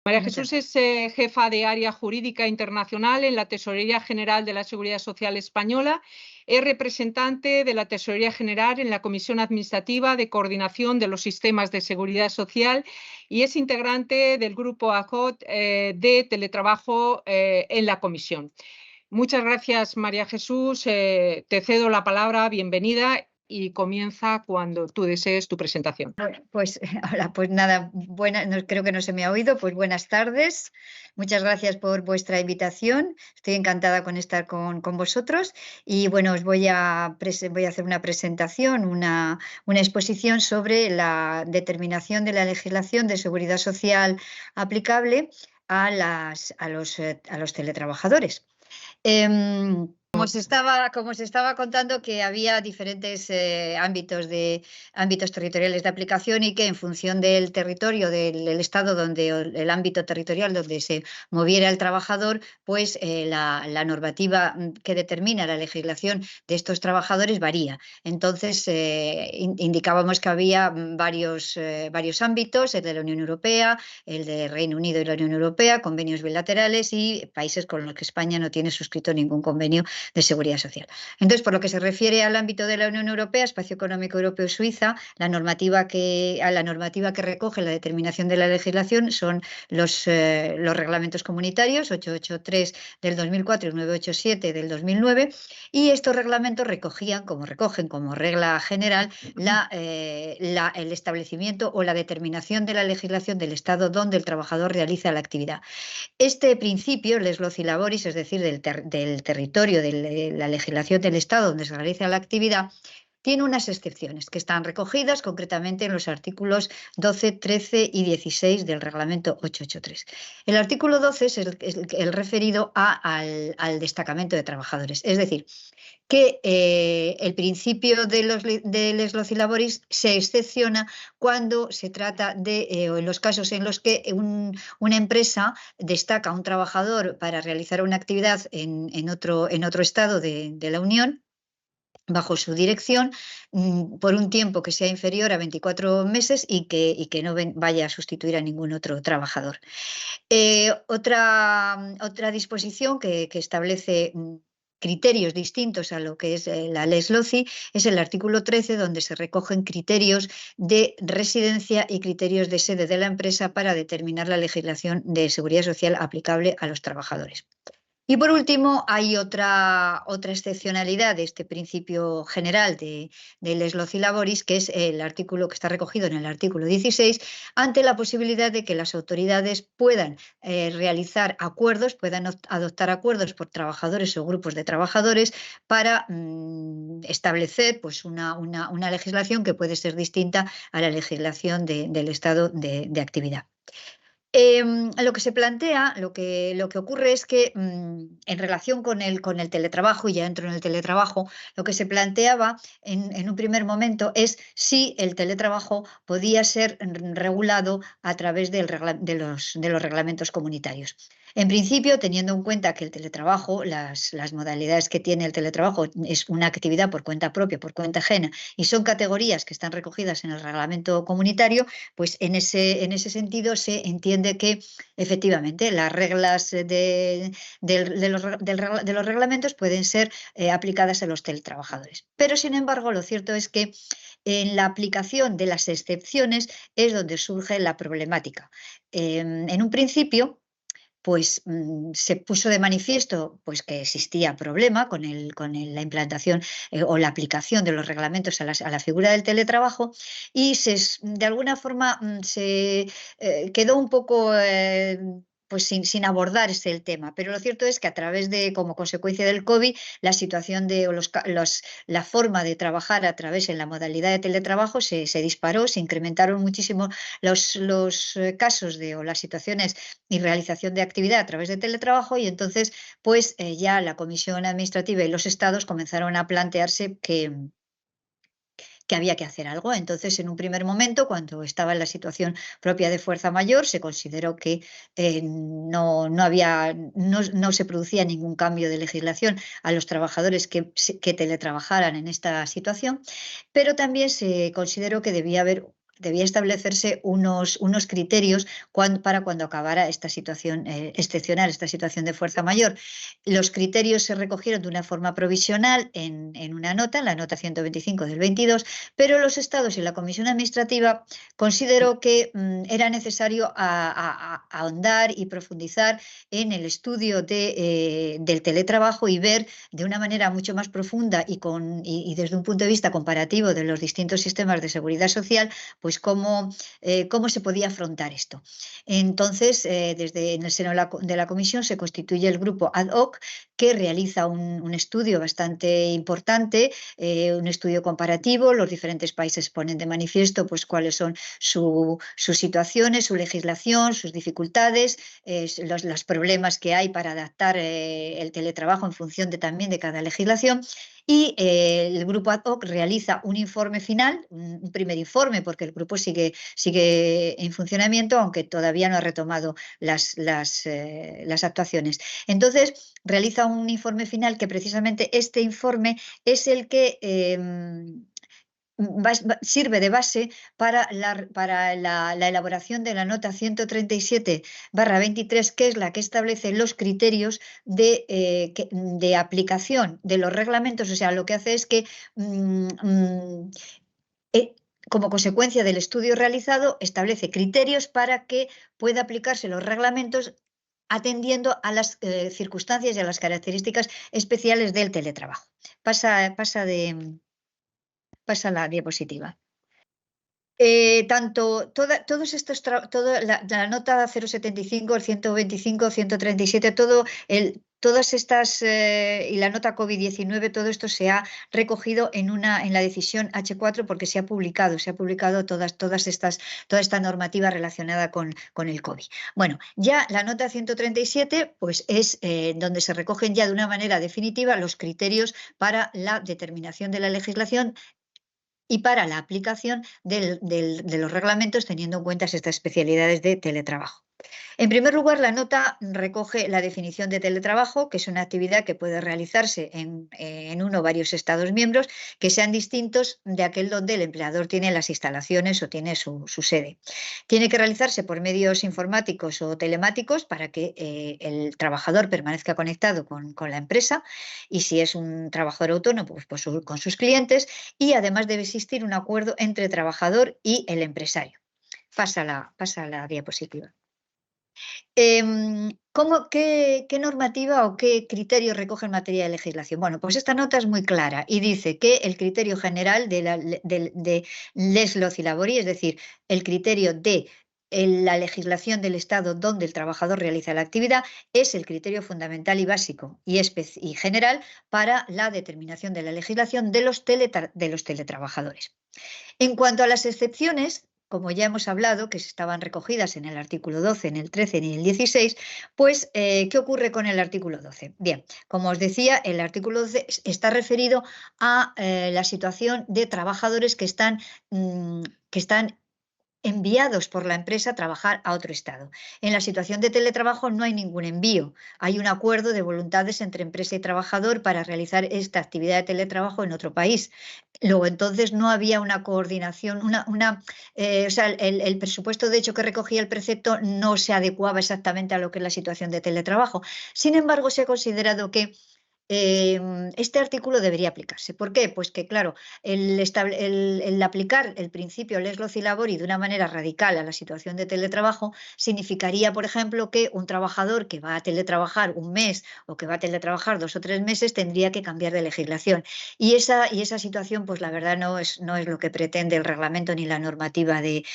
María Jesús es jefa de área jurídica internacional en la Tesorería General de la Seguridad Social Española. Es representante de la Tesorería General en la Comisión Administrativa de Coordinación de los Sistemas de Seguridad Social y es integrante del grupo ACOT de teletrabajo en la comisión. Muchas gracias, María Jesús. Te cedo la palabra. Bienvenida. Y comienza cuando tú desees tu presentación. Pues hola, pues nada, creo que no se me ha oído, pues buenas tardes. Muchas gracias por vuestra invitación. Estoy encantada con estar con vosotros y bueno, os voy a hacer una presentación, una exposición sobre la determinación de la legislación de seguridad social aplicable a los teletrabajadores. Como os estaba contando que había diferentes ámbitos territoriales de aplicación y que en función del territorio, del estado el ámbito territorial donde se moviera el trabajador, pues la normativa que determina la legislación de estos trabajadores varía. Entonces indicábamos que había varios ámbitos, el de la Unión Europea, el de Reino Unido y la Unión Europea, convenios bilaterales y países con los que España no tiene suscrito ningún convenio de seguridad social. Entonces, por lo que se refiere al ámbito de la Unión Europea, Espacio Económico Europeo Suiza, la normativa que recoge la determinación de la legislación son los reglamentos comunitarios 883 del 2004 y 987 del 2009, y estos reglamentos recogen como regla general el establecimiento o la determinación de la legislación del estado donde el trabajador realiza la actividad. Este principio, les loci laboris, es decir, del territorio, de la legislación del Estado donde se realiza la actividad, tiene unas excepciones que están recogidas concretamente en los artículos 12, 13 y 16 del reglamento 883. El artículo 12 es el referido al destacamento de trabajadores, es decir, que el principio de les loci laboris se excepciona cuando se trata en los casos en los que una empresa destaca a un trabajador para realizar una actividad en otro estado de la Unión bajo su dirección por un tiempo que sea inferior a 24 meses y que no vaya a sustituir a ningún otro trabajador. Otra disposición que establece criterios distintos a lo que es la Lex Loci es el artículo 13, donde se recogen criterios de residencia y criterios de sede de la empresa para determinar la legislación de seguridad social aplicable a los trabajadores. Y por último, hay otra excepcionalidad de este principio general de les loci laboris, que es el artículo que está recogido en el artículo 16, ante la posibilidad de que las autoridades puedan realizar acuerdos, puedan adoptar acuerdos por trabajadores o grupos de trabajadores para establecer pues, una legislación que puede ser distinta a la legislación del estado de actividad. Lo que se plantea, lo que ocurre es que en relación con el teletrabajo, y ya entro en el teletrabajo, lo que se planteaba en un primer momento es si el teletrabajo podía ser regulado a través de los reglamentos comunitarios. En principio, teniendo en cuenta que el teletrabajo, las modalidades que tiene el teletrabajo es una actividad por cuenta propia, por cuenta ajena, y son categorías que están recogidas en el reglamento comunitario, pues en ese sentido se entiende que efectivamente las reglas de los reglamentos pueden ser aplicadas a los teletrabajadores. Pero, sin embargo, lo cierto es que en la aplicación de las excepciones es donde surge la problemática. En un principio, pues se puso de manifiesto pues, que existía problema con la implantación o la aplicación de los reglamentos a la figura del teletrabajo, y de alguna forma se quedó un poco pues sin abordar el tema. Pero lo cierto es que como consecuencia del COVID, la situación la forma de trabajar en la modalidad de teletrabajo se disparó, se incrementaron muchísimo los casos o las situaciones y realización de actividad a través de teletrabajo, y entonces pues ya la Comisión Administrativa y los estados comenzaron a plantearse que había que hacer algo. Entonces, en un primer momento, cuando estaba en la situación propia de fuerza mayor, se consideró que no se producía ningún cambio de legislación a los trabajadores que teletrabajaran en esta situación, pero también se consideró que debía haber debía establecerse unos criterios para cuando acabara esta situación excepcional, esta situación de fuerza mayor. Los criterios se recogieron de una forma provisional en una nota, en la nota 125 del 22, pero los estados y la Comisión Administrativa consideró que era necesario ahondar y profundizar en el estudio del teletrabajo y ver de una manera mucho más profunda y desde un punto de vista comparativo de los distintos sistemas de seguridad social, pues cómo se podía afrontar esto. Entonces, desde en el seno de la comisión se constituye el grupo ad hoc que realiza un estudio bastante importante, un estudio comparativo. Los diferentes países ponen de manifiesto pues cuáles son sus situaciones, su legislación, sus dificultades, los problemas que hay para adaptar el teletrabajo en función también de cada legislación. Y el grupo ad hoc realiza un informe final, un primer informe, porque el grupo sigue en funcionamiento, aunque todavía no ha retomado las actuaciones. Entonces, realiza un informe final que precisamente este informe es el que sirve de base para la elaboración de la nota 137/23, que es la que establece los criterios de aplicación de los reglamentos. O sea, lo que hace es que como consecuencia del estudio realizado, establece criterios para que pueda aplicarse los reglamentos atendiendo a las circunstancias y a las características especiales del teletrabajo. Pasa la diapositiva. Toda la nota 075, el 125, 137, todas estas y la nota COVID-19, todo esto se ha recogido en la decisión H4 porque se ha publicado toda esta normativa relacionada con el COVID. Bueno, ya la nota 137 pues es donde se recogen ya de una manera definitiva los criterios para la determinación de la legislación y para la aplicación de los reglamentos teniendo en cuenta estas especialidades de teletrabajo. En primer lugar, la nota recoge la definición de teletrabajo, que es una actividad que puede realizarse en uno o varios Estados miembros que sean distintos de aquel donde el empleador tiene las instalaciones o tiene su sede. Tiene que realizarse por medios informáticos o telemáticos para que el trabajador permanezca conectado con la empresa, y si es un trabajador autónomo, pues con sus clientes, y además debe existir un acuerdo entre el trabajador y el empresario. Pasa la diapositiva. ¿Qué normativa o qué criterio recoge en materia de legislación? Bueno, pues esta nota es muy clara y dice que el criterio general de les loci labori, es decir, el criterio de la legislación del Estado donde el trabajador realiza la actividad, es el criterio fundamental y básico y general para la determinación de la legislación de los teletrabajadores. En cuanto a las excepciones, como ya hemos hablado, que estaban recogidas en el artículo 12, en el 13 y en el 16, pues, ¿qué ocurre con el artículo 12? Bien, como os decía, el artículo 12 está referido a la situación de trabajadores que están enviados por la empresa a trabajar a otro estado. En la situación de teletrabajo no hay ningún envío, hay un acuerdo de voluntades entre empresa y trabajador para realizar esta actividad de teletrabajo en otro país. Luego, entonces, no había una coordinación, o sea, el presupuesto, de hecho, que recogía el precepto no se adecuaba exactamente a lo que es la situación de teletrabajo. Sin embargo, se ha considerado que este artículo debería aplicarse. ¿Por qué? Pues que, claro, el aplicar el principio les loci labori de una manera radical a la situación de teletrabajo significaría, por ejemplo, que un trabajador que va a teletrabajar un mes o que va a teletrabajar 2 o 3 meses tendría que cambiar de legislación. Y esa situación, pues la verdad no es lo que pretende el reglamento ni la normativa de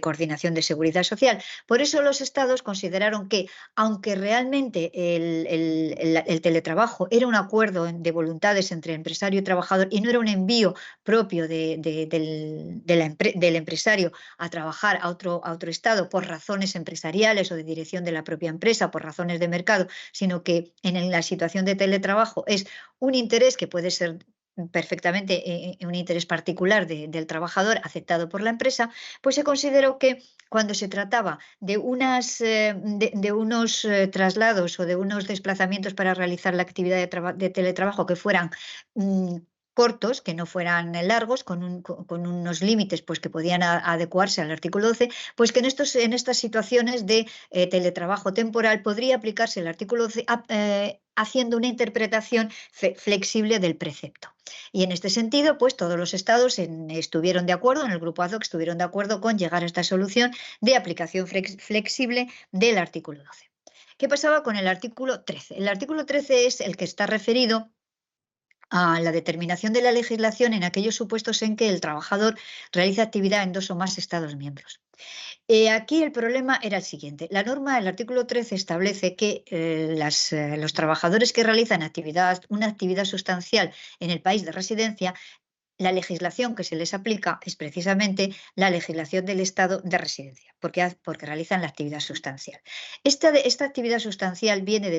coordinación de seguridad social. Por eso los estados consideraron que, aunque realmente el teletrabajo era un acuerdo de voluntades entre empresario y trabajador y no era un envío propio del empresario a trabajar a otro estado por razones empresariales o de dirección de la propia empresa, por razones de mercado, sino que en la situación de teletrabajo es un interés que puede ser perfectamente un interés particular del trabajador aceptado por la empresa, pues se consideró que cuando se trataba de unos traslados o de unos desplazamientos para realizar la actividad de teletrabajo que fueran cortos, que no fueran largos, con unos límites pues, que podían adecuarse al artículo 12, pues que en estas situaciones de teletrabajo temporal podría aplicarse el artículo 12 haciendo una interpretación flexible del precepto. Y en este sentido, pues todos los estados estuvieron de acuerdo, en el grupo ad hoc estuvieron de acuerdo con llegar a esta solución de aplicación flexible del artículo 12. ¿Qué pasaba con el artículo 13? El artículo 13 es el que está referido a la determinación de la legislación en aquellos supuestos en que el trabajador realiza actividad en 2 o más Estados miembros. Aquí el problema era el siguiente. La norma, el artículo 13, establece que los trabajadores que realizan una actividad sustancial en el país de residencia, la legislación que se les aplica es precisamente la legislación del estado de residencia, porque realizan la actividad sustancial. Esta actividad sustancial viene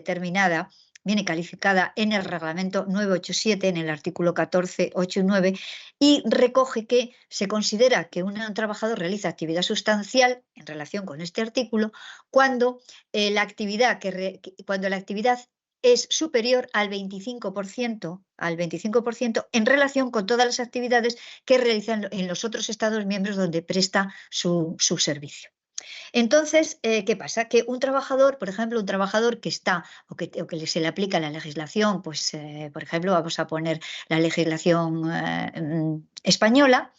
calificada en el reglamento 987, en el artículo 14, 8 y 9, y recoge que se considera que un trabajador realiza actividad sustancial en relación con este artículo cuando la actividad es superior al 25%, en relación con todas las actividades que realizan en los otros Estados miembros donde presta su servicio. Entonces, ¿qué pasa? Que un trabajador, por ejemplo, un trabajador que está o que se le aplica la legislación, pues, por ejemplo, vamos a poner la legislación española,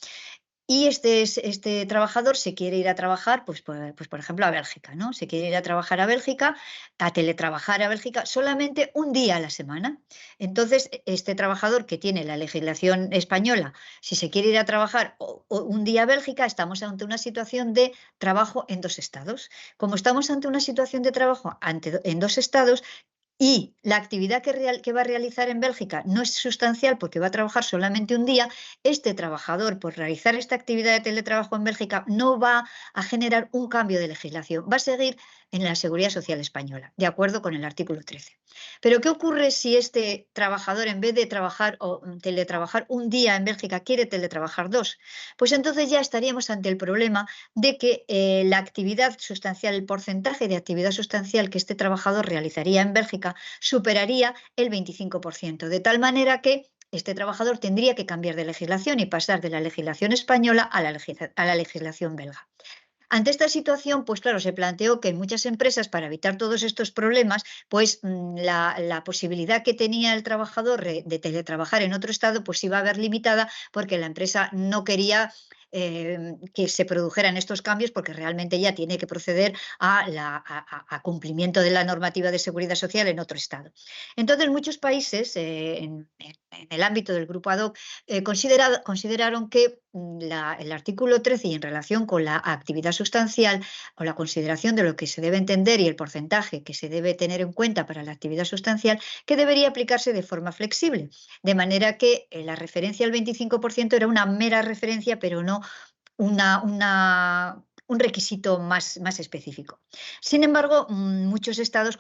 y este trabajador se quiere ir a trabajar, pues, por ejemplo, a Bélgica, ¿no? Se quiere ir a trabajar a Bélgica, a teletrabajar a Bélgica solamente un día a la semana. Entonces, este trabajador que tiene la legislación española, si se quiere ir a trabajar un día a Bélgica, estamos ante una situación de trabajo en 2 estados. Como estamos ante una situación de trabajo en 2 estados, y la actividad que va a realizar en Bélgica no es sustancial porque va a trabajar solamente un día, este trabajador, por realizar esta actividad de teletrabajo en Bélgica, no va a generar un cambio de legislación, va a seguir en la Seguridad Social Española, de acuerdo con el artículo 13. Pero ¿qué ocurre si este trabajador, en vez de trabajar o teletrabajar un día en Bélgica, quiere teletrabajar 2? Pues entonces ya estaríamos ante el problema de que la actividad sustancial, el porcentaje de actividad sustancial que este trabajador realizaría en Bélgica superaría el 25%, de tal manera que este trabajador tendría que cambiar de legislación y pasar de la legislación española a la legislación belga. Ante esta situación, pues claro, se planteó que en muchas empresas, para evitar todos estos problemas, pues la posibilidad que tenía el trabajador de teletrabajar en otro estado, pues iba a ver limitada porque la empresa no quería que se produjeran estos cambios porque realmente ya tiene que proceder a cumplimiento de la normativa de seguridad social en otro estado. Entonces, muchos países en el ámbito del grupo ad hoc consideraron que el artículo 13 y en relación con la actividad sustancial o la consideración de lo que se debe entender y el porcentaje que se debe tener en cuenta para la actividad sustancial, que debería aplicarse de forma flexible, de manera que la referencia al 25% era una mera referencia, pero no un requisito más específico. Sin embargo, muchos estados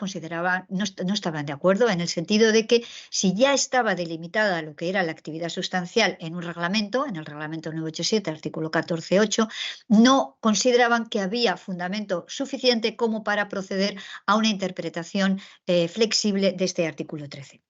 no estaban de acuerdo, en el sentido de que si ya estaba delimitada lo que era la actividad sustancial en un reglamento, en el reglamento 987, artículo 14.8, no consideraban que había fundamento suficiente como para proceder a una interpretación flexible de este artículo 13.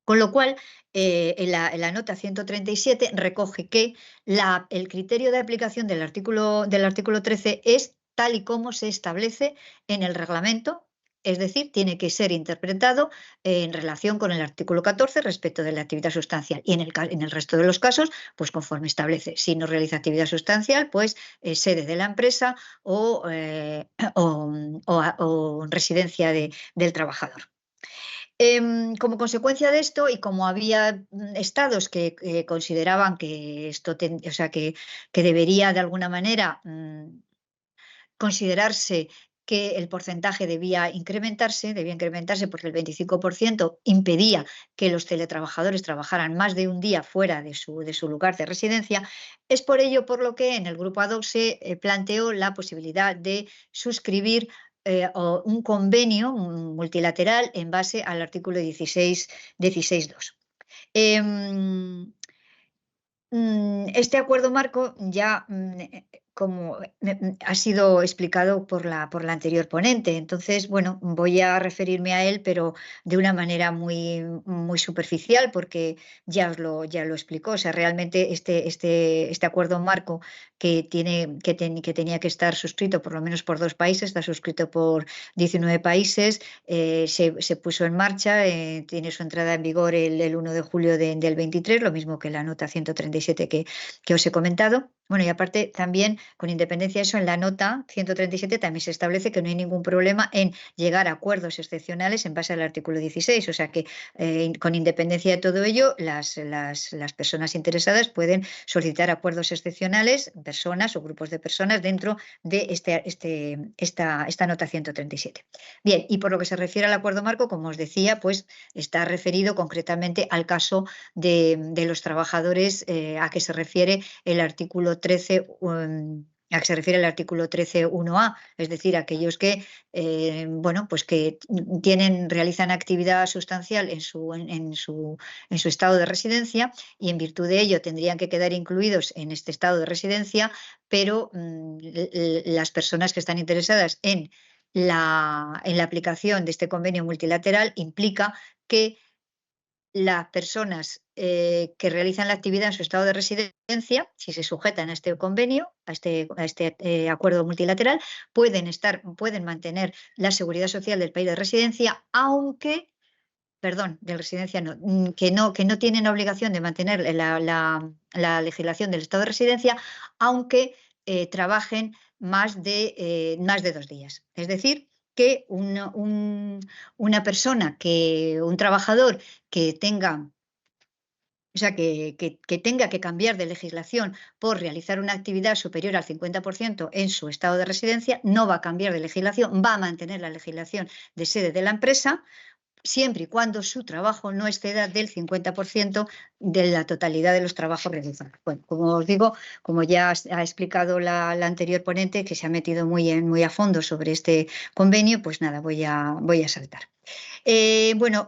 Con lo cual, en la nota 137 recoge que el criterio de aplicación del artículo 13 es tal y como se establece en el reglamento, es decir, tiene que ser interpretado en relación con el artículo 14 respecto de la actividad sustancial y en el resto de los casos, pues conforme establece. Si no realiza actividad sustancial, pues sede de la empresa o residencia del trabajador. Como consecuencia de esto, y como había estados que consideraban que esto, que debería de alguna manera considerarse que el porcentaje debía incrementarse porque el 25% impedía que los teletrabajadores trabajaran más de un día fuera de su lugar de residencia. Es por ello por lo que en el grupo ad hoc se planteó la posibilidad de suscribir un convenio multilateral en base al artículo 16.2. Este acuerdo marco ya como ha sido explicado por la anterior ponente. Entonces, bueno, voy a referirme a él, pero de una manera muy superficial, porque ya lo explicó. O sea, realmente este acuerdo marco que tenía que estar suscrito por lo menos por 2 países, está suscrito por 19 países, se puso en marcha, tiene su entrada en vigor el 1 de julio del 23, lo mismo que la nota 137 que os he comentado. Bueno, y aparte también, con independencia de eso, en la nota 137 también se establece que no hay ningún problema en llegar a acuerdos excepcionales en base al artículo 16. O sea que, con independencia de todo ello, las personas interesadas pueden solicitar acuerdos excepcionales, personas o grupos de personas, dentro de esta nota 137. Bien, y por lo que se refiere al acuerdo marco, como os decía, pues está referido concretamente al caso de los trabajadores, a que se refiere el artículo 13, a que se refiere el artículo 13.1a, es decir, aquellos que, bueno, pues que realizan actividad sustancial en su estado de residencia, y en virtud de ello tendrían que quedar incluidos en este estado de residencia, pero las personas que están interesadas en la aplicación de este convenio multilateral implica que las personas que realizan la actividad en su estado de residencia, si se sujetan a este convenio, a este acuerdo multilateral, pueden mantener la seguridad social del país de residencia, aunque, perdón, de residencia no, que no tienen obligación de mantener la legislación del estado de residencia, aunque trabajen más de 2 días. Es decir, que una persona, un trabajador que tenga, o sea, que tenga que cambiar de legislación por realizar una actividad superior al 50% en su estado de residencia, no va a cambiar de legislación, va a mantener la legislación de sede de la empresa, siempre y cuando su trabajo no exceda del 50% de la totalidad de los trabajos realizados. Bueno, como os digo, como ya ha explicado la anterior ponente, que se ha metido muy a fondo sobre este convenio, pues nada, voy a saltar. Bueno,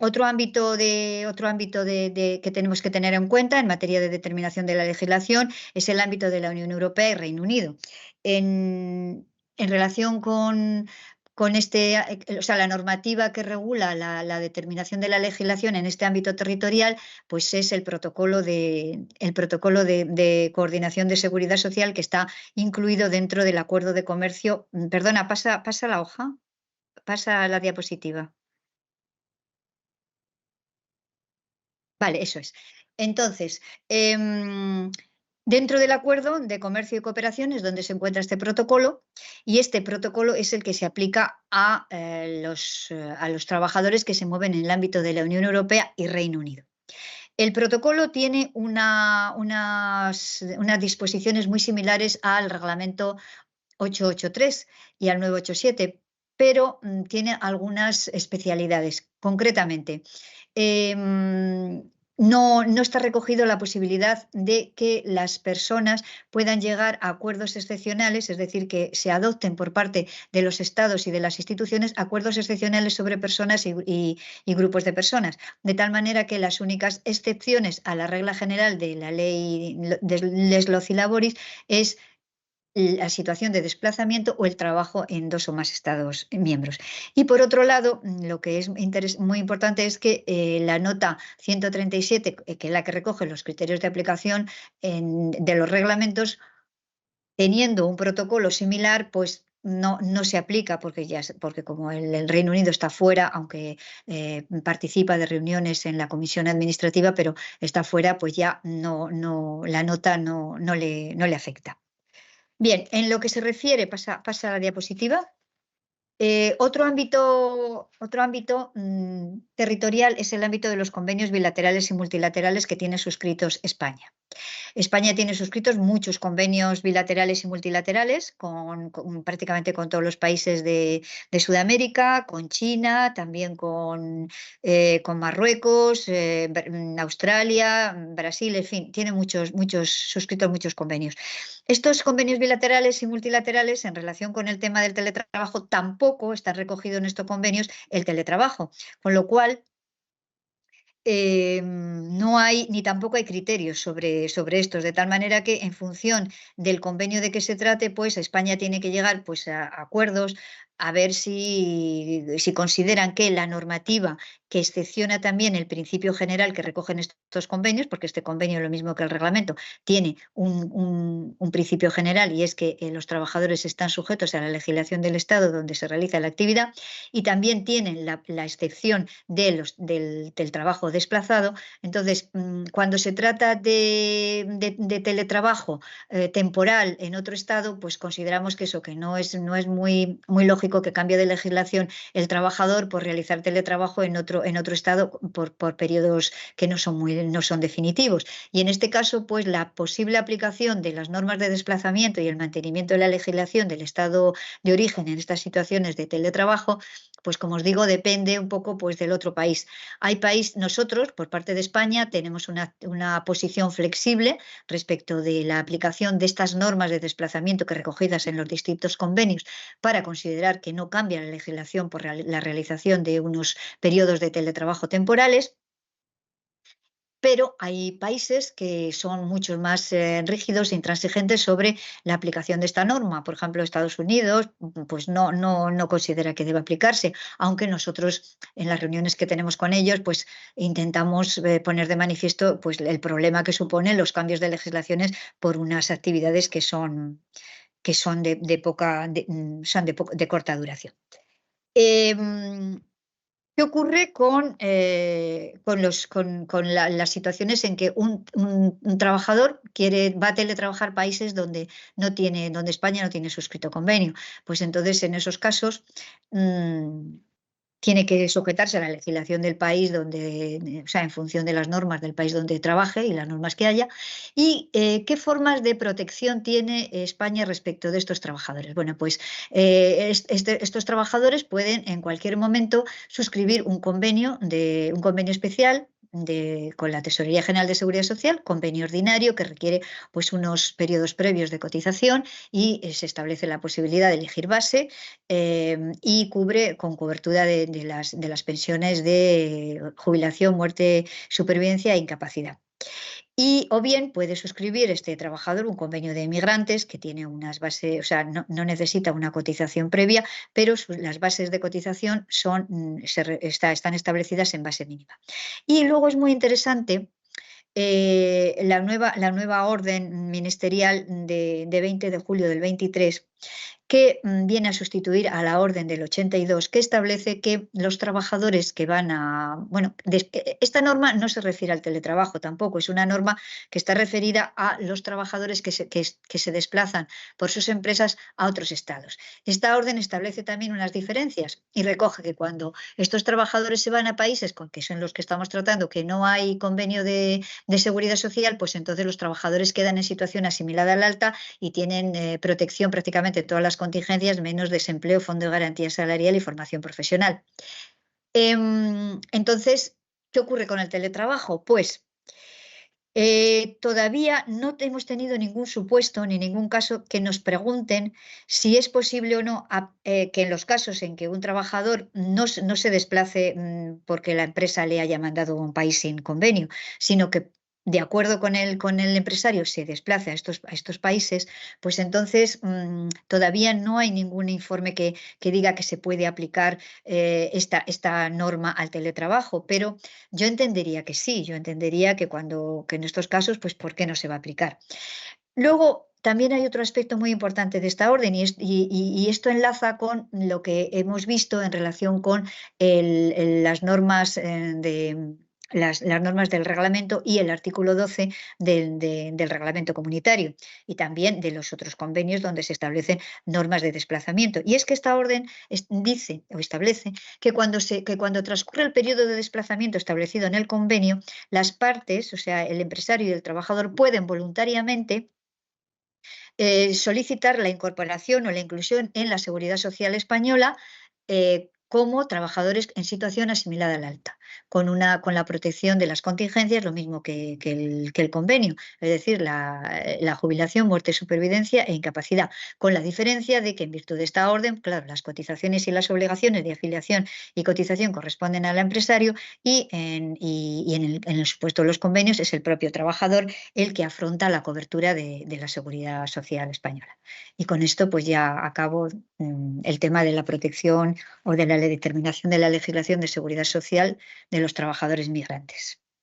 otro ámbito que tenemos que tener en cuenta en materia de determinación de la legislación es el ámbito de la Unión Europea y Reino Unido. En relación con o sea, la normativa que regula la determinación de la legislación en este ámbito territorial, pues es el protocolo de coordinación de seguridad social, que está incluido dentro del acuerdo de comercio. Perdona, pasa la hoja, pasa la diapositiva. Vale, eso es. Entonces, dentro del acuerdo de comercio y cooperación es donde se encuentra este protocolo, y este protocolo es el que se aplica a los trabajadores que se mueven en el ámbito de la Unión Europea y Reino Unido. El protocolo tiene unas disposiciones muy similares al reglamento 883 y al 987, pero tiene algunas especialidades. Concretamente, no está recogido la posibilidad de que las personas puedan llegar a acuerdos excepcionales, es decir, que se adopten por parte de los estados y de las instituciones acuerdos excepcionales sobre personas y grupos de personas, de tal manera que las únicas excepciones a la regla general de la ley de Les Loci Laboris es la situación de desplazamiento o el trabajo en 2 o más Estados miembros. Y por otro lado, lo que es muy importante es que la nota 137, que es la que recoge los criterios de aplicación de los reglamentos, teniendo un protocolo similar, pues no se aplica, porque como el Reino Unido está fuera, aunque participa de reuniones en la comisión administrativa, pero está fuera, pues ya la nota no le afecta. Bien, en lo que se refiere, pasa a la diapositiva. Otro ámbito territorial es el ámbito de los convenios bilaterales y multilaterales que tiene suscritos España. España tiene suscritos muchos convenios bilaterales y multilaterales prácticamente con todos los países de Sudamérica, con China, también con Marruecos, Australia, Brasil, en fin, tiene suscritos muchos convenios. Estos convenios bilaterales y multilaterales, en relación con el tema del teletrabajo, tampoco está recogido en estos convenios el teletrabajo, con lo cual no hay ni tampoco hay criterios sobre estos, de tal manera que en función del convenio de que se trate, pues España tiene que llegar pues, a acuerdos a ver si consideran que la normativa que excepciona también el principio general que recogen estos convenios, porque este convenio, lo mismo que el reglamento, tiene un principio general y es que los trabajadores están sujetos a la legislación del Estado donde se realiza la actividad, y también tienen la excepción del trabajo desplazado. Entonces, cuando se trata de teletrabajo temporal en otro estado, pues consideramos que eso, que no es muy lógico que cambie de legislación el trabajador por realizar teletrabajo en otro estado por periodos que no son definitivos. Y en este caso, pues la posible aplicación de las normas de desplazamiento y el mantenimiento de la legislación del estado de origen en estas situaciones de teletrabajo, pues como os digo, depende un poco pues, del otro país. Nosotros, por parte de España, tenemos una posición flexible respecto de la aplicación de estas normas de desplazamiento que recogidas en los distintos convenios para considerar que no cambia la legislación por la realización de unos periodos de teletrabajo temporales. Pero hay países que son mucho más rígidos e intransigentes sobre la aplicación de esta norma. Por ejemplo, Estados Unidos pues no considera que deba aplicarse, aunque nosotros en las reuniones que tenemos con ellos pues intentamos poner de manifiesto pues, el problema que suponen los cambios de legislaciones por unas actividades que son de corta duración. ¿Qué ocurre con las situaciones en que un trabajador va a teletrabajar países donde España no tiene suscrito convenio? Pues entonces, en esos casos, tiene que sujetarse a la legislación del país o sea, en función de las normas del país donde trabaje y las normas que haya. ¿Y qué formas de protección tiene España respecto de estos trabajadores? Bueno, pues estos trabajadores pueden en cualquier momento suscribir un convenio especial con la Tesorería General de Seguridad Social, convenio ordinario que requiere pues, unos periodos previos de cotización y se establece la posibilidad de elegir base y cubre con cobertura de las pensiones de jubilación, muerte, supervivencia e incapacidad. O bien puede suscribir este trabajador un convenio de migrantes que tiene unas bases, o sea, no necesita una cotización previa, pero las bases de cotización están establecidas en base mínima. Y luego es muy interesante la nueva orden ministerial de 20 de julio del 23, que viene a sustituir a la orden del 82, que establece que los trabajadores que van a... Bueno, esta norma no se refiere al teletrabajo tampoco, es una norma que está referida a los trabajadores que se desplazan por sus empresas a otros estados. Esta orden establece también unas diferencias y recoge que cuando estos trabajadores se van a países con que son los que estamos tratando, que no hay convenio de seguridad social, pues entonces los trabajadores quedan en situación asimilada al alta y tienen protección prácticamente todas las contingencias, menos desempleo, fondo de garantía salarial y formación profesional. Entonces, ¿qué ocurre con el teletrabajo? Pues todavía no hemos tenido ningún supuesto ni ningún caso que nos pregunten si es posible o no que en los casos en que un trabajador no se desplace porque la empresa le haya mandado a un país sin convenio, sino que de acuerdo con el empresario se desplace a estos países, pues entonces todavía no hay ningún informe que diga que se puede aplicar esta norma al teletrabajo, pero yo entendería que sí, yo entendería que en estos casos, pues ¿por qué no se va a aplicar? Luego, también hay otro aspecto muy importante de esta orden y esto enlaza con lo que hemos visto en relación con las normas las normas del reglamento y el artículo 12 del reglamento comunitario y también de los otros convenios donde se establecen normas de desplazamiento. Y es que esta orden dice o establece que cuando transcurre el periodo de desplazamiento establecido en el convenio, las partes, o sea, el empresario y el trabajador, pueden voluntariamente solicitar la incorporación o la inclusión en la Seguridad Social española como trabajadores en situación asimilada al alta. con la protección de las contingencias, lo mismo que el convenio, es decir, la jubilación, muerte, supervivencia e incapacidad, con la diferencia de que en virtud de esta orden, claro, las cotizaciones y las obligaciones de afiliación y cotización corresponden al empresario y en el supuesto de los convenios es el propio trabajador el que afronta la cobertura de la seguridad social española. Y con esto pues ya acabo el tema de la protección o de la determinación de la legislación de seguridad social de los trabajadores migrantes.